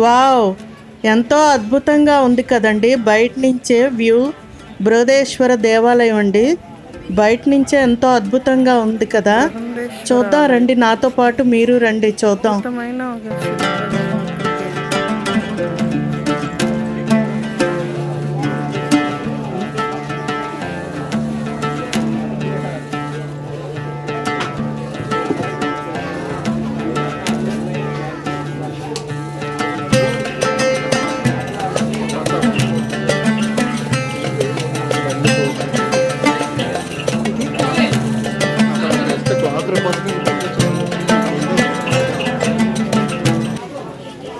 Wow! ఎంతో అద్భుతంగా ఉంది కదండి. బయట నుంచే వ్యూ బృహదేశ్వర దేవాలయం అండి. బయట నుంచే ఎంతో అద్భుతంగా ఉంది కదా. చూద్దాం రండి, నాతో పాటు మీరు రండి చూద్దాం.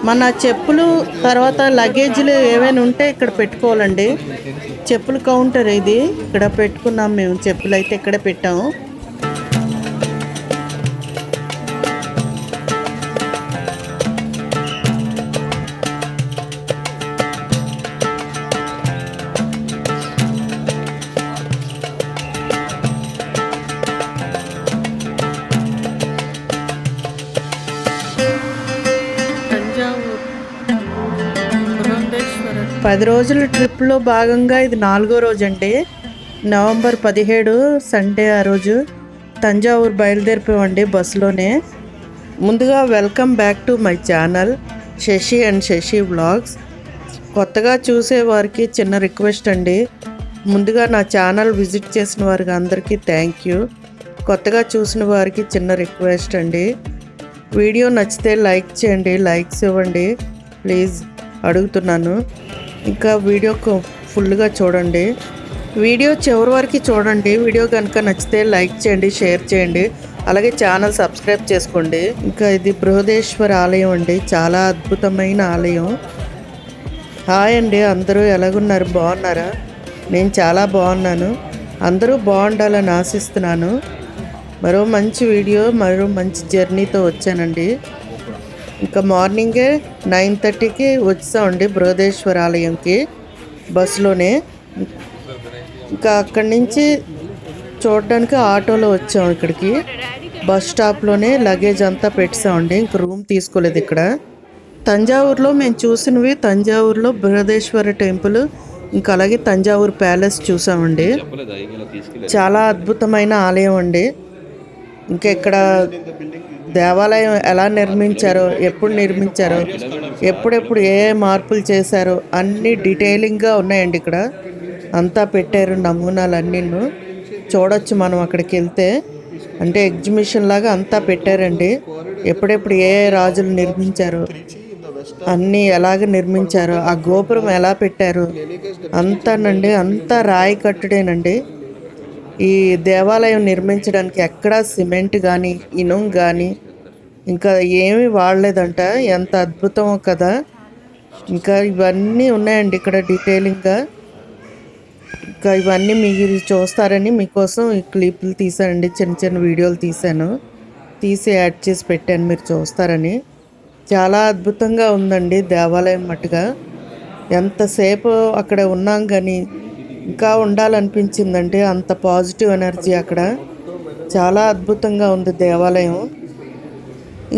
మన చెప్పులు తర్వాత లగేజ్లు ఏవైనా ఉంటే ఇక్కడ పెట్టుకోవాలండి. చెప్పుల కౌంటర్ ఇది. ఇక్కడ పెట్టుకున్నాం మేము, చెప్పులు అయితే ఇక్కడ పెట్టాము. పది రోజుల ట్రిప్లో భాగంగా ఇది 4వ రోజు అండి. November 17 Sunday. ఆ రోజు తంజావూరు బయలుదేరిపోయామండి బస్సులోనే. ముందుగా welcome back to my channel Sashi and Sashi vlogs. కొత్తగా చూసే వారికి చిన్న రిక్వెస్ట్ అండి. ముందుగా నా ఛానల్ విజిట్ చేసిన వారికి అందరికీ థ్యాంక్ యూ. కొత్తగా చూసిన వారికి చిన్న రిక్వెస్ట్ అండి. వీడియో నచ్చితే లైక్ చేయండి, లైక్స్ ఇవ్వండి ప్లీజ్, అడుగుతున్నాను. ఇంకా వీడియోకు ఫుల్గా చూడండి, వీడియో చివరి వరకు చూడండి. వీడియో కనుక నచ్చితే లైక్ చేయండి, షేర్ చేయండి, అలాగే ఛానల్ సబ్స్క్రైబ్ చేసుకోండి. ఇంకా ఇది బృహదేశ్వర ఆలయం అండి, చాలా అద్భుతమైన ఆలయం. హాయ్ అండి, అందరూ ఎలాగున్నారు, బాగున్నారా? నేను చాలా బాగున్నాను. అందరూ బాగుండాలని ఆశిస్తున్నాను. మరో మంచి వీడియో, మరో మంచి జర్నీతో వచ్చానండి. ఇంకా మార్నింగే 9:30కి వచ్చామండి బృహదేశ్వర ఆలయంకి బస్సులోనే. ఇంకా అక్కడి నుంచి చూడడానికి ఆటోలో వచ్చాం. ఇక్కడికి బస్ స్టాప్లోనే లగేజ్ అంతా పెట్టామండి. ఇంక రూమ్ తీసుకోలేదు ఇక్కడ. తంజావూరులో మేము చూసినవి, తంజావూరులో బృహదేశ్వర టెంపుల్, ఇంకా అలాగే తంజావూరు ప్యాలెస్ చూసామండి. చాలా అద్భుతమైన ఆలయం అండి. ఇంకా ఇక్కడ దేవాలయం ఎలా నిర్మించారో, ఎప్పుడు నిర్మించారో, ఎప్పుడెప్పుడు ఏ మార్పులు చేశారో అన్నీ డీటెయిలింగ్గా ఉన్నాయండి. ఇక్కడ అంతా పెట్టారు, నమూనాలు అన్నీ చూడొచ్చు మనం అక్కడికి వెళ్తే. అంటే ఎగ్జిబిషన్ లాగా అంతా పెట్టారండి. ఎప్పుడెప్పుడు ఏ రాజులు నిర్మించారో, అన్నీ ఎలాగ నిర్మించారో, ఆ గోపురం ఎలా పెట్టారు అంతానండి. అంతా రాయి కట్టుడేనండి. ఈ దేవాలయం నిర్మించడానికి ఎక్కడా సిమెంట్ కానీ ఇనుం కానీ ఇంకా ఏమీ వాడలేదంట. ఎంత అద్భుతమో కదా. ఇంకా ఇవన్నీ ఉన్నాయండి ఇక్కడ డీటెయిలింగ్గా. ఇంకా ఇవన్నీ మీరు చూస్తారని మీకోసం ఈ క్లిప్లు తీసానండి, చిన్న చిన్న వీడియోలు తీసి యాడ్ చేసి పెట్టాను, మీరు చూస్తారని. చాలా అద్భుతంగా ఉందండి దేవాలయం మట్టుగా. ఎంతసేపు అక్కడ ఉన్నాం కానీ ఇంకా ఉండాలనిపించిందండి. అంత పాజిటివ్ ఎనర్జీ అక్కడ. చాలా అద్భుతంగా ఉంది దేవాలయం.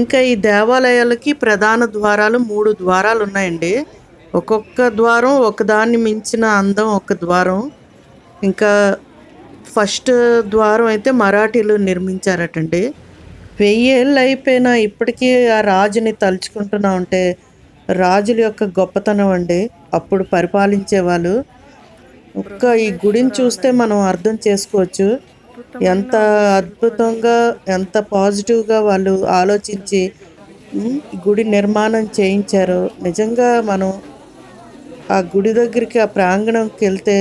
ఇంకా ఈ దేవాలయాలకి ప్రధాన ద్వారాలు 3 ద్వారాలు ఉన్నాయండి. ఒక్కొక్క ద్వారం ఒకదాన్ని మించిన అందం. ఒక ద్వారం ఇంకా ఫస్ట్ ద్వారం అయితే మరాఠీలు నిర్మించారటండి. 1000 ఏళ్ళు అయిపోయినా ఇప్పటికీ ఆ రాజుని తలుచుకుంటున్నా ఉంటే రాజుల యొక్క గొప్పతనం అండి. అప్పుడు పరిపాలించే వాళ్ళు. ఒక్క ఈ గుడిని చూస్తే మనం అర్థం చేసుకోవచ్చు ఎంత అద్భుతంగా, ఎంత పాజిటివ్గా వాళ్ళు ఆలోచించి గుడి నిర్మాణం చేయించారో. నిజంగా మనం ఆ గుడి దగ్గరికి, ఆ ప్రాంగణంకి వెళ్తే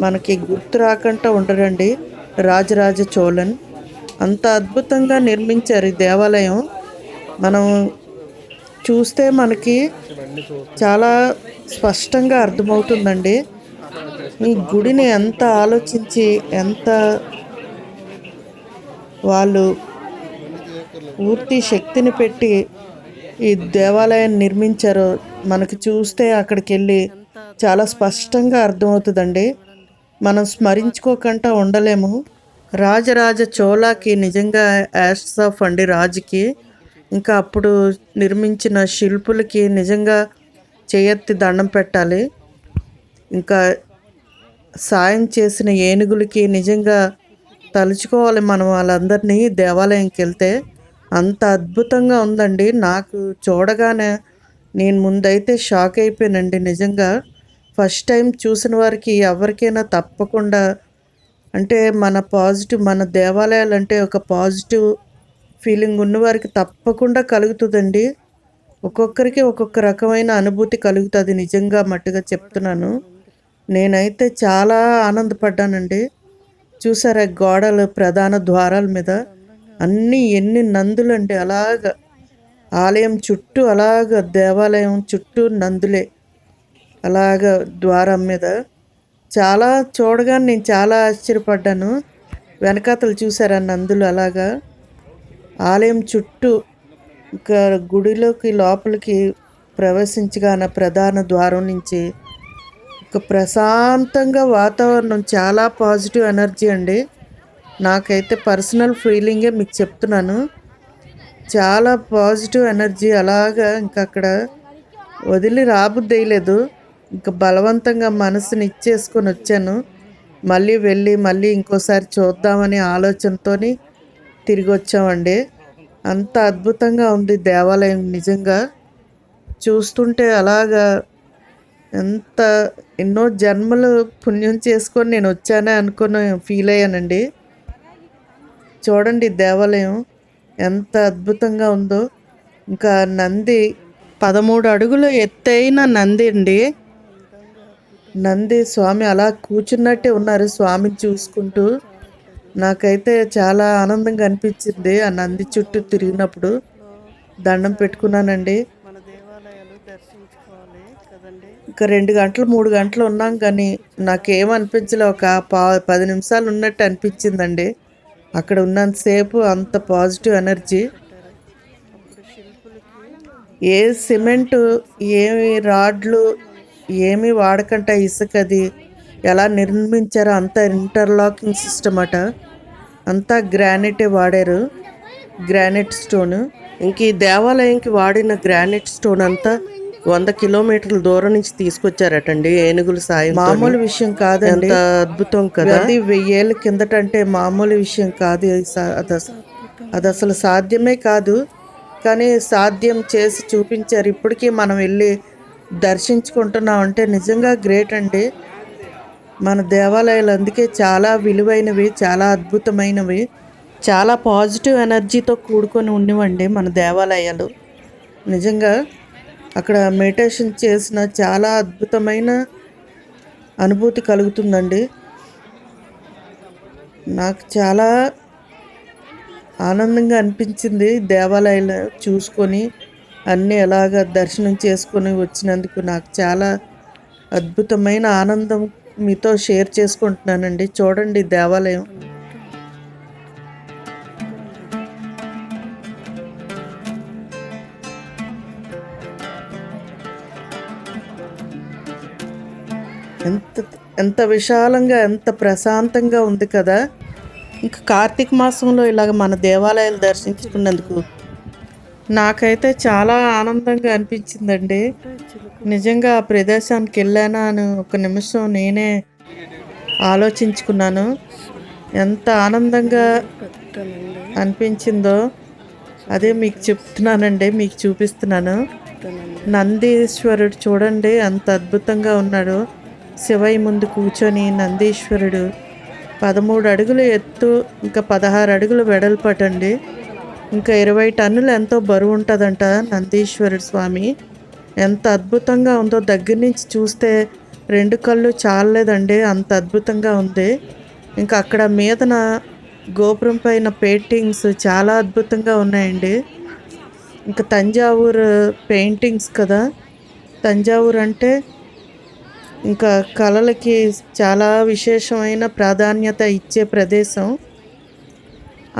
మనకి గుర్తు రాకుండా ఉండరండి రాజరాజ చోళన్. అంత అద్భుతంగా నిర్మించారు ఈ దేవాలయం. మనం చూస్తే మనకి చాలా స్పష్టంగా అర్థమవుతుందండి. ఈ గుడిని ఎంత ఆలోచించి, ఎంత వాళ్ళు పూర్తి శక్తిని పెట్టి ఈ దేవాలయాన్ని నిర్మించారో మనకి చూస్తే అక్కడికి వెళ్ళి చాలా స్పష్టంగా అర్థమవుతుందండి. మనం స్మరించుకోకుండా ఉండలేము. రాజరాజ చోళాకి నిజంగా యాడ్స్ ఆఫ్ అండి రాజుకి. ఇంకా అప్పుడు నిర్మించిన శిల్పులకి నిజంగా చేయెత్తి దండం పెట్టాలి. ఇంకా సాయం చేసిన ఏనుగులకి నిజంగా తలుచుకోవాలి మనం వాళ్ళందరినీ దేవాలయంకి వెళ్తే. అంత అద్భుతంగా ఉందండి. నాకు చూడగానే నేను ముందైతే షాక్ అయిపోయానండి నిజంగా. ఫస్ట్ టైం చూసిన వారికి ఎవరికైనా తప్పకుండా అంటే మన దేవాలయాలంటే ఒక పాజిటివ్ ఫీలింగ్ ఉన్నవారికి తప్పకుండా కలుగుతుందండి. ఒక్కొక్కరికి ఒక్కొక్క రకమైన అనుభూతి కలుగుతుంది. నిజంగా మట్టుగా చెప్తున్నాను. నేనైతే చాలా ఆనందపడ్డానండి. చూసారా గోడలు ప్రధాన ద్వారాల మీద ఎన్ని నందులండి. ఆలయం చుట్టూ దేవాలయం చుట్టూ నందులే ద్వారం మీద. చూడగానే నేను చాలా ఆశ్చర్యపడ్డాను. వెనకాతలు చూసారా నందులు ఆలయం చుట్టూ ఇంకా గుడిలోకి లోపలికి ప్రవేశించగాన ప్రధాన ద్వారం నుంచి ఒక ప్రశాంతంగా వాతావరణం, చాలా పాజిటివ్ ఎనర్జీ అండి. నాకైతే పర్సనల్ ఫీలింగే మీకు చెప్తున్నాను. చాలా పాజిటివ్ ఎనర్జీ ఇంకా అక్కడ వదిలి రాబుద్దేయలేదు. ఇంకా బలవంతంగా మనసుని ఇచ్చేసుకొని వచ్చాను. మళ్ళీ ఇంకోసారి చూద్దామనే ఆలోచనతో తిరిగి వచ్చామండి. అంత అద్భుతంగా ఉంది దేవాలయం నిజంగా. చూస్తుంటే ఎంత ఎన్నో జన్మలు పుణ్యం చేసుకొని నేను వచ్చానే అనుకుని ఫీల్ అయ్యానండి. చూడండి దేవాలయం ఎంత అద్భుతంగా ఉందో. ఇంకా నంది 13 అడుగులు ఎత్తైన నంది అండి. నంది స్వామి కూర్చున్నట్టే ఉన్నారు స్వామిని చూసుకుంటూ. నాకైతే చాలా ఆనందంగా అనిపించింది. ఆ నంది చుట్టూ తిరిగినప్పుడు దండం పెట్టుకున్నానండి. ఇంకా 2 గంటలు 3 గంటలు ఉన్నాం కానీ నాకేమనిపించలే. ఒక 10 నిమిషాలు ఉన్నట్టు అనిపించిందండి. అక్కడ ఉన్నంతసేపు అంత పాజిటివ్ ఎనర్జీ. ఏ సిమెంటు, ఏమి రాడ్లు ఏమీ వాడకంట ఇసుకది ఎలా నిర్మించారో అంతా ఇంటర్లాకింగ్ సిస్టమ్ అట. అంతా గ్రానైటే వాడారు, గ్రానైట్ స్టోన్. ఇంక ఈ దేవాలయంకి వాడిన గ్రానైట్ స్టోన్ అంతా 100 కిలోమీటర్ల దూరం నుంచి తీసుకొచ్చారటండి ఏనుగుల సాయం. మామూలు విషయం కాదండి. అద్భుతం కదా. అది 1000 ఏళ్ళ కిందటంటే మామూలు విషయం కాదు. అది అసలు సాధ్యమే కాదు. కానీ సాధ్యం చేసి చూపించారు. ఇప్పటికీ మనం వెళ్ళి దర్శించుకుంటున్నాం అంటే నిజంగా గ్రేట్ అండి. మన దేవాలయాలు అందుకే చాలా విలువైనవి, చాలా అద్భుతమైనవి, చాలా పాజిటివ్ ఎనర్జీతో కూడుకొని ఉన్నవండి మన దేవాలయాలు. నిజంగా అక్కడ మెడిటేషన్ చేసిన చాలా అద్భుతమైన అనుభూతి కలుగుతుందండి. నాకు చాలా ఆనందంగా అనిపించింది దేవాలయాలు చూసుకొని అన్నీ దర్శనం చేసుకొని వచ్చినందుకు. నాకు చాలా అద్భుతమైన ఆనందం మీతో షేర్ చేసుకుంటున్నానండి. చూడండి దేవాలయం ఎంత విశాలంగా, ఎంత ప్రశాంతంగా ఉంది కదా. ఇంకా కార్తీక మాసంలో మన దేవాలయాలు దర్శించుకున్నందుకు నాకైతే చాలా ఆనందంగా అనిపించిందండి. నిజంగా ఆ ప్రదేశానికి వెళ్ళానా అని ఒక నిమిషం నేనే ఆలోచించుకున్నాను. ఎంత ఆనందంగా అనిపించిందో అదే మీకు చెప్తున్నానండి, మీకు చూపిస్తున్నాను. నందీశ్వరుడు చూడండి ఎంత అద్భుతంగా ఉన్నాడు. శివయ్య ముందు కూర్చొని నందీశ్వరుడు 13 అడుగులు ఎత్తు, ఇంకా 16 అడుగులు వెడల్పటండి. ఇంకా 20 టన్నులు ఎంతో బరువు ఉంటుందంట నందీశ్వరుడు స్వామి. ఎంత అద్భుతంగా ఉందో. దగ్గర నుంచి చూస్తే 2 కళ్ళు చాలలేదండి, అంత అద్భుతంగా ఉంది. ఇంకా అక్కడ మీదన గోపురం పైన పెయింటింగ్స్ చాలా అద్భుతంగా ఉన్నాయండి. ఇంకా తంజావూరు పెయింటింగ్స్ కదా. తంజావూరు అంటే ఇంకా కళలకి చాలా విశేషమైన ప్రాధాన్యత ఇచ్చే ప్రదేశం.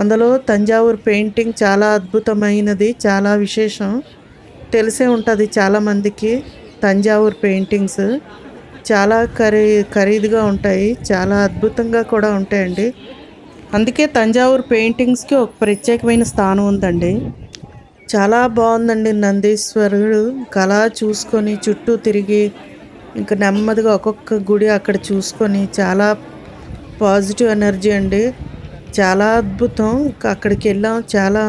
అందులో తంజావూరు పెయింటింగ్ చాలా అద్భుతమైనది, చాలా విశేషం. తెలిసే ఉంటుంది చాలామందికి. తంజావూరు పెయింటింగ్స్ చాలా ఖరీదుగా ఉంటాయి, చాలా అద్భుతంగా కూడా ఉంటాయండి. అందుకే తంజావూరు పెయింటింగ్స్కి ఒక ప్రత్యేకమైన స్థానం ఉందండి. చాలా బాగుందండి నందీశ్వరుడు. కళ చూసుకొని చుట్టూ తిరిగి ఇంకా నెమ్మదిగా ఒక్కొక్క గుడి అక్కడ చూసుకొని చాలా పాజిటివ్ ఎనర్జీ అండి. చాలా అద్భుతం. అక్కడికి వెళ్ళాం. చాలా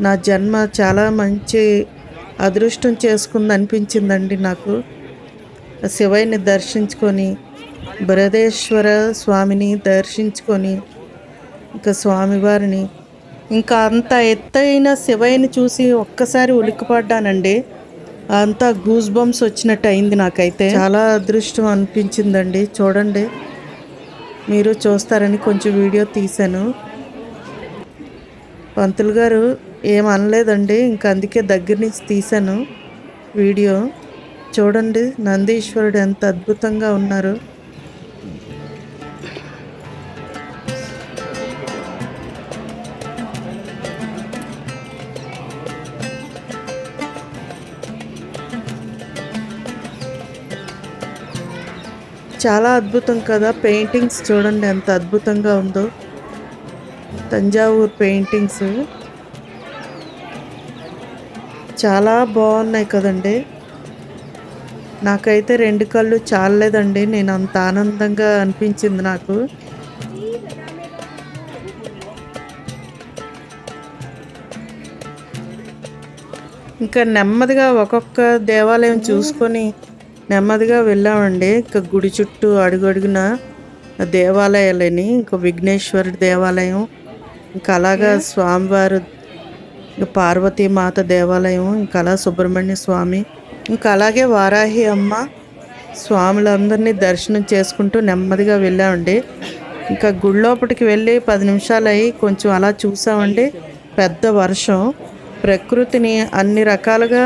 నా జన్మ చాలా మంచి అదృష్టం చేసుకుంది అనిపించిందండి నాకు. శివయ్యని దర్శించుకొని బృహదేశ్వర స్వామిని దర్శించుకొని ఇంకా స్వామివారిని ఇంకా అంత ఎత్తైన శివయ్యని చూసి ఒక్కసారి ఉలిక్కిపడ్డానండి. అంతా గూస్ బంప్స్ వచ్చినట్టు అయింది నాకైతే. చాలా అదృష్టం అనిపించిందండి. చూడండి, మీరు చూస్తారని కొంచెం వీడియో తీశాను. పంతులు గారు ఏమనలేదండి, ఇంకా అందుకే దగ్గర నుంచి తీశాను వీడియో. చూడండి నందీశ్వరుడు ఎంత అద్భుతంగా ఉన్నారు. చాలా అద్భుతం కదా. పెయింటింగ్స్ చూడండి ఎంత అద్భుతంగా ఉందో. తంజావూరు పెయింటింగ్స్ చాలా బాగున్నాయి కదండి. నాకైతే 2 కళ్ళు చాలలేదండి, నేను అంత ఆనందంగా అనిపించింది నాకు. ఇంకా నెమ్మదిగా ఒక్కొక్క దేవాలయం చూసుకొని నెమ్మదిగా వెళ్ళామండి. ఇంకా గుడి చుట్టూ అడుగడుగున దేవాలయాలని, ఇంకా విఘ్నేశ్వరుడి దేవాలయం, ఇంకా అలాగా స్వామివారు, ఇంకా పార్వతీమాత దేవాలయం, ఇంకా అలా సుబ్రహ్మణ్య స్వామి, ఇంకా అలాగే వారాహి అమ్మ స్వాములందరినీ దర్శనం చేసుకుంటూ నెమ్మదిగా వెళ్ళామండి. ఇంకా గుడి లోపలికి వెళ్ళి 10 నిమిషాలు అయ్యి కొంచెం అలా చూసామండి. పెద్ద వర్షం. ప్రకృతిని అన్ని రకాలుగా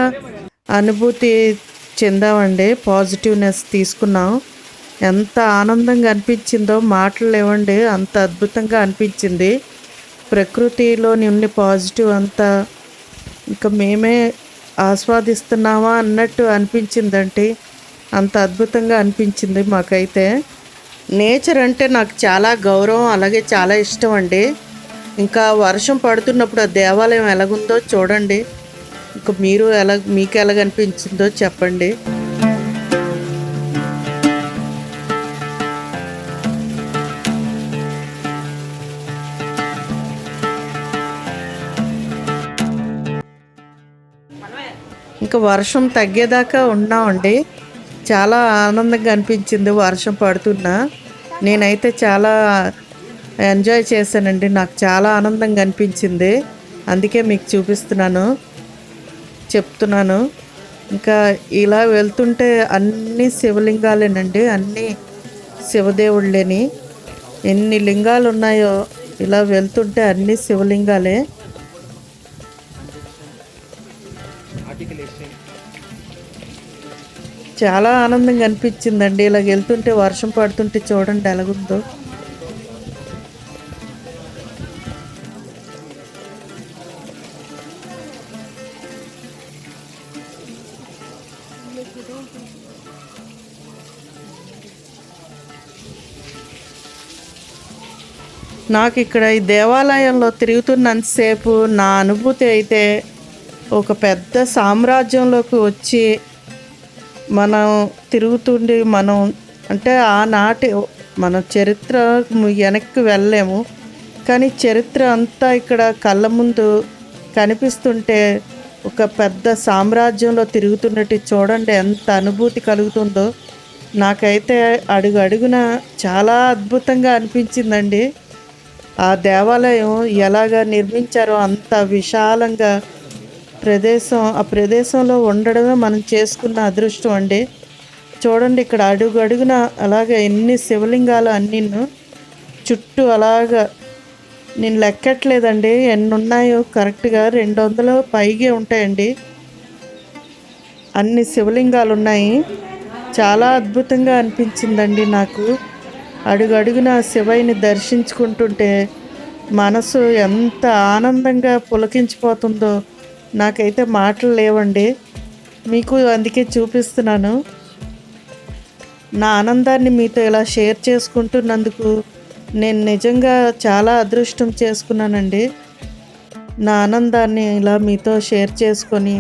అనుభూతి చెందామండి. పాజిటివ్నెస్ తీసుకున్నాం. ఎంత ఆనందంగా అనిపించిందో మాటలు లేవండి, అంత అద్భుతంగా అనిపించింది. ప్రకృతిలోని ఉన్న పాజిటివ్ అంతా ఇంకా మేమే ఆస్వాదిస్తున్నామా అన్నట్టు అనిపించిందండి. అంత అద్భుతంగా అనిపించింది మాకైతే. నేచర్ అంటే నాకు చాలా గౌరవం, అలాగే చాలా ఇష్టం అండి. ఇంకా వర్షం పడుతున్నప్పుడు ఆ దేవాలయం ఎలాగుందో చూడండి. ఇంకా మీకు ఎలాగనిపించిందో చెప్పండి. ఇంకా వర్షం తగ్గేదాకా ఉన్నామండి. చాలా ఆనందంగా అనిపించింది వర్షం పడుతున్నా. నేనైతే చాలా ఎంజాయ్ చేశానండి. నాకు చాలా ఆనందంగా అనిపించింది. అందుకే మీకు చెప్తున్నాను. ఇంకా ఇలా వెళ్తుంటే అన్ని శివలింగాలేనండి, అన్ని శివదేవుళ్ళేని. ఎన్ని లింగాలు ఉన్నాయో ఇలా వెళ్తుంటే అన్ని శివలింగాలే. చాలా ఆనందంగా అనిపించిందండి. ఇలా వెళ్తుంటే వర్షం పడుతుంటే చూడండి ఎలాగుందో. నాకు ఇక్కడ ఈ దేవాలయంలో తిరుగుతున్నంతసేపు నా అనుభూతి అయితే ఒక పెద్ద సామ్రాజ్యంలోకి వచ్చి మనం తిరుగుతుండి అంటే ఆనాటి మన చరిత్ర వెనక్కి వెళ్ళలేము, కానీ చరిత్ర అంతా ఇక్కడ కళ్ళ ముందు కనిపిస్తుంటే ఒక పెద్ద సామ్రాజ్యంలో తిరుగుతున్నట్టు చూడండి ఎంత అనుభూతి కలుగుతుందో. నాకైతే అడుగున చాలా అద్భుతంగా అనిపించిందండి. ఆ దేవాలయం ఎలాగా నిర్మించారో అంత విశాలంగా ఆ ప్రదేశంలో ఉండడమే మనం చేసుకున్న అదృష్టం అండి. చూడండి ఇక్కడ అడుగున అలాగే ఎన్ని శివలింగాలు అన్నీ చుట్టూ అలాగా నేను లెక్కట్లేదండి ఎన్ని ఉన్నాయో, కరెక్ట్గా 200 పైగే ఉంటాయండి. అన్ని శివలింగాలు ఉన్నాయి. చాలా అద్భుతంగా అనిపించిందండి నాకు. అడుగున శివయ్యని దర్శించుకుంటుంటే మనసు ఎంత ఆనందంగా పులకించిపోతుందో నాకైతే మాటలు లేవండి. మీకు అందుకే చూపిస్తున్నాను. నా ఆనందాన్ని మీతో ఇలా షేర్ చేసుకుంటున్నందుకు నేను నిజంగా చాలా అదృష్టం చేసుకున్నానండి. నా ఆనందాన్ని ఇలా మీతో షేర్ చేసుకొని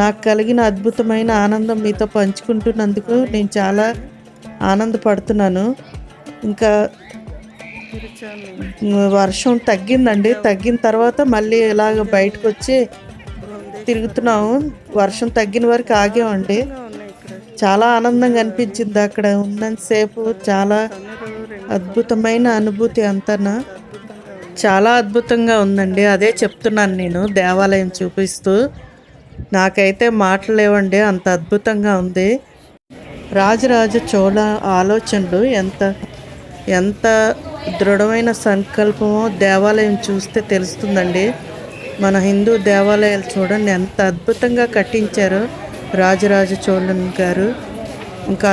నాకు కలిగిన అద్భుతమైన ఆనందం మీతో పంచుకుంటున్నందుకు నేను చాలా ఆనందపడుతున్నాను. ఇంకా వర్షం తగ్గిందండి. తగ్గిన తర్వాత మళ్ళీ ఇలాగ బయటకు వచ్చి తిరుగుతున్నాము. వర్షం తగ్గిన వరకు ఆగామండి. చాలా ఆనందంగా అనిపించింది అక్కడ ఉన్నంతసేపు. చాలా అద్భుతమైన అనుభూతి అంతా చాలా అద్భుతంగా ఉందండి. అదే చెప్తున్నాను నేను దేవాలయం చూపిస్తూ. నాకైతే మాటలు లేవండి, అంత అద్భుతంగా ఉంది. రాజరాజ చోళ ఆలోచనలు ఎంత ఎంత దృఢమైన సంకల్పమో దేవాలయం చూస్తే తెలుస్తుందండి. మన హిందూ దేవాలయాలు చూడండి ఎంత అద్భుతంగా కట్టించారో రాజరాజ చోళన్ గారు. ఇంకా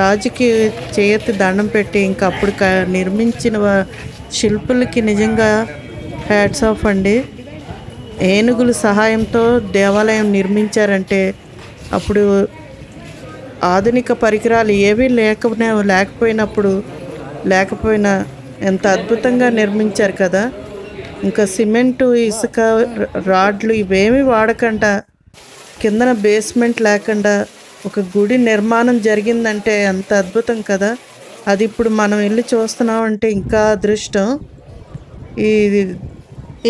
రాజుకి చేయెత్తి దండం పెట్టి ఇంకా అప్పుడు నిర్మించిన శిల్పులకి నిజంగా హ్యాట్స్ ఆఫ్ అండి. ఏనుగుల సహాయంతో దేవాలయం నిర్మించారంటే అప్పుడు ఆధునిక పరికరాలు ఏవీ లేకపోయినా ఎంత అద్భుతంగా నిర్మించారు కదా. ఇంకా సిమెంటు, ఇసుక, రాడ్లు ఇవేమీ వాడకుండా కిందన బేస్మెంట్ లేకుండా ఒక గుడి నిర్మాణం జరిగిందంటే ఎంత అద్భుతం కదా. అది ఇప్పుడు మనం వెళ్ళి చూస్తున్నామంటే ఇంకా అదృష్టం.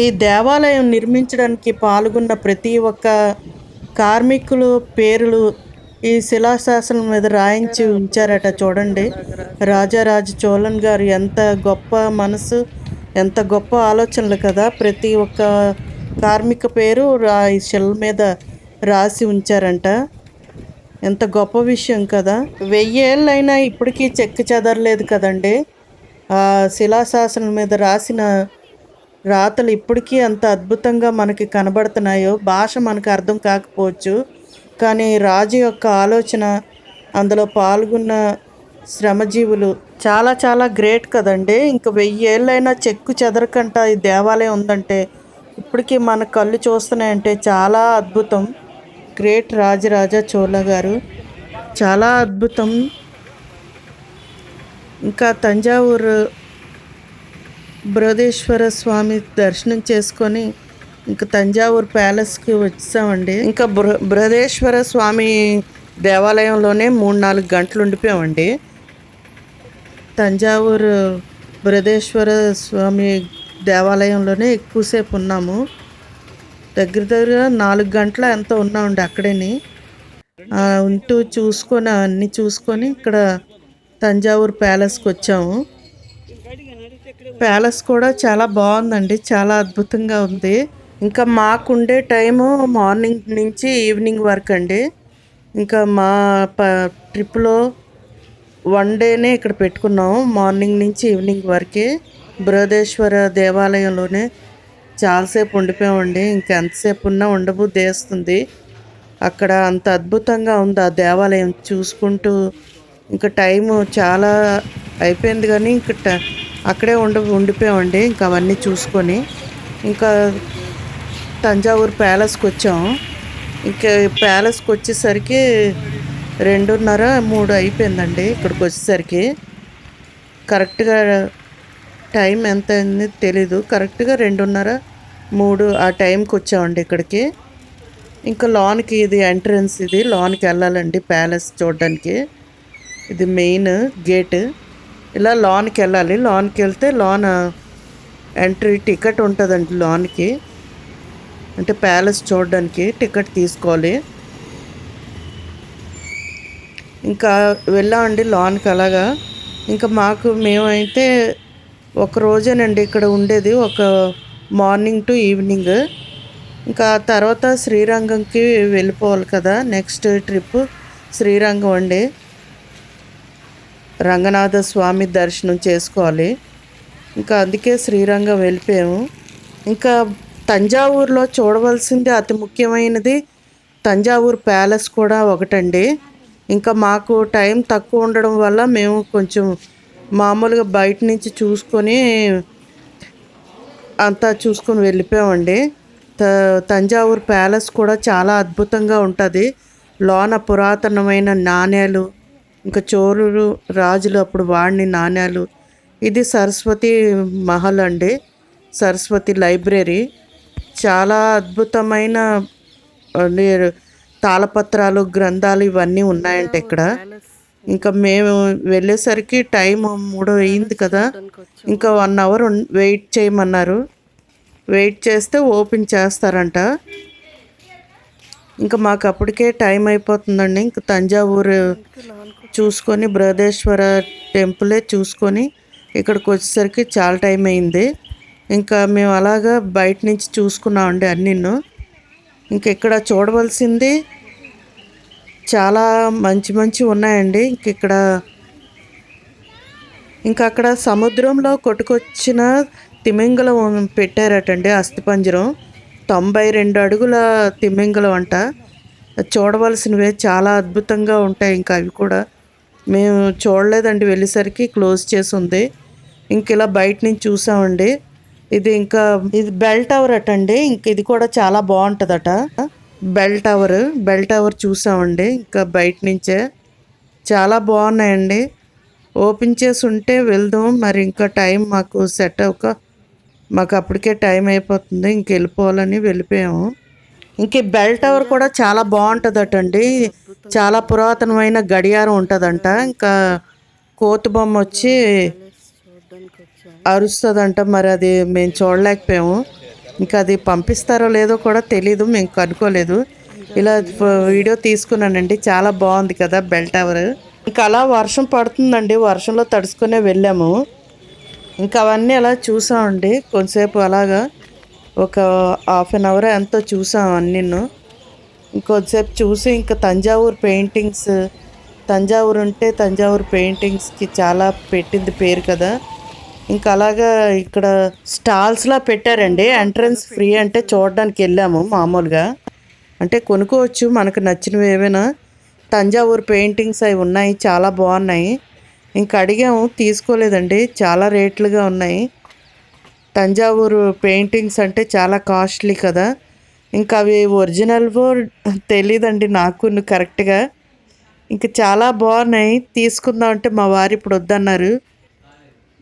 ఈ దేవాలయం నిర్మించడానికి పాల్గొన్న ప్రతి ఒక్క కార్మికులు పేర్లు ఈ శిలాశాసనం మీద రాయించి ఉంచారట. చూడండి, రాజరాజ చోళన్ గారు ఎంత గొప్ప మనసు, ఎంత గొప్ప ఆలోచనలు కదా. ప్రతి ఒక్క కార్మిక పేరు ఈ శిల మీద రాసి ఉంచారంట. ఎంత గొప్ప విషయం కదా. 1000 ఏళ్ళైనా ఇప్పటికీ చెక్కు చెదరలేదు కదండి. ఆ శిలాశాసనం మీద రాసిన రాతలు ఇప్పటికీ అంత అద్భుతంగా మనకి కనబడుతున్నాయో. భాష మనకు అర్థం కాకపోవచ్చు, కానీ రాజు యొక్క ఆలోచన, అందులో పాల్గొన్న శ్రమజీవులు చాలా చాలా గ్రేట్ కదండి. ఇంకా 1000 ఏళ్ళైనా చెక్కు చెదరకంట ఈ దేవాలయం ఉందంటే ఇప్పటికీ మన కళ్ళు చూస్తున్నాయంటే చాలా అద్భుతం. గ్రేట్ రాజరాజ చోళ గారు, చాలా అద్భుతం. ఇంకా తంజావూరు బృహదేశ్వర స్వామి దర్శనం చేసుకొని ఇంకా తంజావూరు ప్యాలెస్కి వచ్చామండి. ఇంకా బృహదేశ్వర స్వామి దేవాలయంలోనే 3-4 గంటలు ఉండిపోయామండి. తంజావూరు బృహదేశ్వర స్వామి దేవాలయంలోనే ఎక్కువసేపు ఉన్నాము. దగ్గర 4 గంటల ఎంతో ఉన్నామండి అక్కడేని. ఉంటూ అన్నీ చూసుకొని ఇక్కడ తంజావూరు ప్యాలెస్కి వచ్చాము. ప్యాలెస్ కూడా చాలా బాగుందండి, చాలా అద్భుతంగా ఉంది. ఇంకా మాకుండే టైము మార్నింగ్ నుంచి ఈవినింగ్ వరకు అండి. ఇంకా మా ట్రిప్లో 1 డేనే ఇక్కడ పెట్టుకున్నాము, మార్నింగ్ నుంచి ఈవినింగ్ వరకే. బృహదేశ్వర దేవాలయంలోనే చాలాసేపు ఉండిపోయామండి. ఇంకా ఎంతసేపు ఉన్నా ఉండబుద్ధి వేస్తుంది. అక్కడ అంత అద్భుతంగా ఉంది ఆ దేవాలయం చూసుకుంటూ. ఇంకా టైము చాలా అయిపోయింది కానీ ఇంకా అక్కడే ఉండిపోయామండి. ఇంకా అవన్నీ చూసుకొని ఇంకా తంజావూరు ప్యాలెస్కి వచ్చాము. ఇంకా ప్యాలెస్కి వచ్చేసరికి 2:30-3 అయిపోయిందండి ఇక్కడికి వచ్చేసరికి. కరెక్ట్గా టైం ఎంత అయింది తెలీదు, కరెక్ట్గా 2:30-3 ఆ టైంకి వచ్చామండి ఇక్కడికి. ఇంకా లోన్కి, ఇది ఎంట్రన్స్, ఇది లోన్కి వెళ్ళాలండి ప్యాలెస్ చూడడానికి. ఇది మెయిన్ గేట్. ఇలా లోన్కి వెళ్ళాలి. లోన్కి వెళ్తే లోన్ ఎంట్రీ టికెట్ ఉంటుందండి. లోన్కి అంటే ప్యాలెస్ చూడడానికి టికెట్ తీసుకోవాలి. ఇంకా వెళ్ళామండి లోన్కి అలాగా. ఇంకా మేమైతే ఒక రోజేనండి ఇక్కడ ఉండేది, ఒక మార్నింగ్ టు ఈవినింగ్. ఇంకా తర్వాత శ్రీరంగంకి వెళ్ళిపోవాలి కదా. నెక్స్ట్ ట్రిప్ శ్రీరంగం అండి. రంగనాథ స్వామి దర్శనం చేసుకోవాలి. ఇంకా అందుకే శ్రీరంగం వెళ్ళిపోయాము. ఇంకా తంజావూరులో చూడవలసింది అతి ముఖ్యమైనది తంజావూరు ప్యాలెస్ కూడా ఒకటండి. ఇంకా మాకు టైం తక్కువ ఉండడం వల్ల మేము కొంచెం మామూలుగా బయట నుంచి అంతా చూసుకొని వెళ్ళిపోయామండి. తంజావూరు ప్యాలెస్ కూడా చాలా అద్భుతంగా ఉంటుంది. లోన పురాతనమైన నాణ్యాలు, ఇంకా చోళులు రాజులు అప్పుడు వాడిన నాణ్యాలు. ఇది సరస్వతి మహల్ అండి, సరస్వతి లైబ్రరీ. చాలా అద్భుతమైన నే- తాళపత్రాలు, గ్రంథాలు ఇవన్నీ ఉన్నాయంట ఇక్కడ. ఇంకా మేము వెళ్ళేసరికి టైం 3 అయింది కదా, ఇంకా 1 అవర్ వెయిట్ చేయమన్నారు. వెయిట్ చేస్తే ఓపెన్ చేస్తారంట. ఇంకా మాకు అప్పటికే టైం అయిపోతుందండి. ఇంకా తంజావూరు చూసుకొని బృహదేశ్వర టెంపులే చూసుకొని ఇక్కడికి వచ్చేసరికి చాలా టైం అయింది. ఇంకా మేము అలాగా బయట నుంచి చూసుకున్నామండి అన్నీను. ఇంక ఇక్కడ చూడవలసింది చాలా మంచి మంచి ఉన్నాయండి. ఇంకా అక్కడ సముద్రంలో కొట్టుకొచ్చిన తిమింగలం పెట్టారటండి అస్థిపంజరం. 92 అడుగుల తిమింగలం అంట. చూడవలసినవే, చాలా అద్భుతంగా ఉంటాయి. ఇంకా అవి కూడా మేము చూడలేదండి, వెళ్ళేసరికి క్లోజ్ చేసి ఉంది. ఇంక ఇలా బయట నుంచి చూసామండి. ఇది బెల్ టవర్ అటండి. ఇంక ఇది కూడా చాలా బాగుంటుందట. బెల్ టవర్ చూసామండి ఇంకా బయట నుంచే. చాలా బాగున్నాయండి. ఓపెన్ చేసి ఉంటే వెళ్దాం, మరి ఇంకా టైం మాకు సెట్ అవ్వక మాకు అప్పటికే టైం అయిపోతుంది, ఇంక వెళ్ళిపోవాలని వెళ్ళిపోయాము. ఇంక బెల్ టవర్ కూడా చాలా బాగుంటుందటండి. చాలా పురాతనమైన గడియారం ఉంటుందంట. ఇంకా కోతి బొమ్మ వచ్చి అరుస్తుందంట. మరి అది మేము చూడలేకపోయాము. ఇంకా అది పంపిస్తారో లేదో కూడా తెలీదు, మేము కనుక్కోలేదు. ఇలా వీడియో తీసుకున్నానండి. చాలా బాగుంది కదా బెల్ టవర్. ఇంకా అలా వర్షం పడుతుందండి, వర్షంలో తడుచుకునే వెళ్ళాము. ఇంకా అవన్నీ అలా చూసామండి కొంతసేపు. అలాగా ఒక 1/2 అవర్ ఎంతో చూసాం అన్నీను. ఇంకొద్దిసేపు చూసి ఇంకా తంజావూరు పెయింటింగ్స్కి చాలా పెట్టింది పేరు కదా. ఇంకా అలాగా ఇక్కడ స్టాల్స్లా పెట్టారండి. ఎంట్రన్స్ ఫ్రీ అంటే చూడడానికి వెళ్ళాము. మామూలుగా అంటే కొనుక్కోవచ్చు మనకు నచ్చినవి ఏవైనా. తంజావూరు పెయింటింగ్స్ అవి ఉన్నాయి, చాలా బాగున్నాయి. ఇంకా అడిగాము, తీసుకోలేదండి, చాలా రేట్లుగా ఉన్నాయి. తంజావూరు పెయింటింగ్స్ అంటే చాలా కాస్ట్లీ కదా. ఇంకా అవి ఒరిజినల్వో తెలీదండి నాకు కరెక్ట్గా. ఇంకా చాలా బాగున్నాయి, తీసుకుందాం అంటే మా వారు ఇప్పుడు వద్దన్నారు.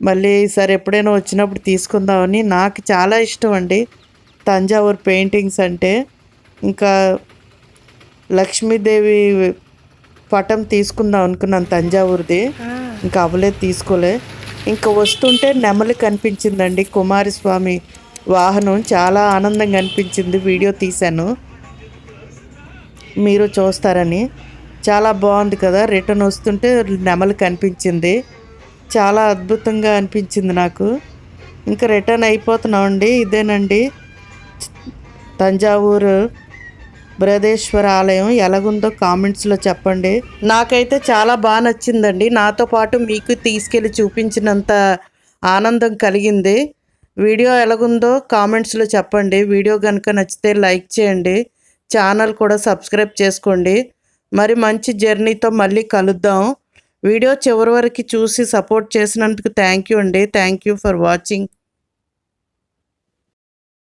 మళ్ళీ ఈసారి ఎప్పుడైనా వచ్చినప్పుడు తీసుకుందామని. నాకు చాలా ఇష్టం అండి తంజావూరు పెయింటింగ్స్ అంటే. ఇంకా లక్ష్మీదేవి పటం తీసుకుందాం అనుకున్నాను తంజావూరుది, ఇంకా అవ్వలేదు, తీసుకోలే. ఇంకా వస్తుంటే నెమలి కనిపించిందండి, కుమారస్వామి వాహనం. చాలా ఆనందంగా అనిపించింది, వీడియో తీశాను, మీరు చూస్తారని. చాలా బాగుంది కదా. రిటర్న్ వస్తుంటే నెమలి కనిపించింది, చాలా అద్భుతంగా అనిపించింది నాకు. ఇంకా రిటర్న్ అయిపోతున్నామండి. ఇదేనండి తంజావూరు బృహదేశ్వర ఆలయం. ఎలాగుందో కామెంట్స్లో చెప్పండి. నాకైతే చాలా బాగా నచ్చిందండి. నాతో పాటు మీకు తీసుకెళ్ళి చూపించినంత ఆనందం కలిగింది. వీడియో ఎలాగుందో కామెంట్స్లో చెప్పండి. వీడియో కనుక నచ్చితే లైక్ చేయండి, ఛానల్ కూడా సబ్స్క్రైబ్ చేసుకోండి. మరి మంచి జర్నీతో మళ్ళీ కలుద్దాం. వీడియో చివరి వరకు చూసి సపోర్ట్ చేసినందుకు థ్యాంక్ యూ అండి. Thank you for watching.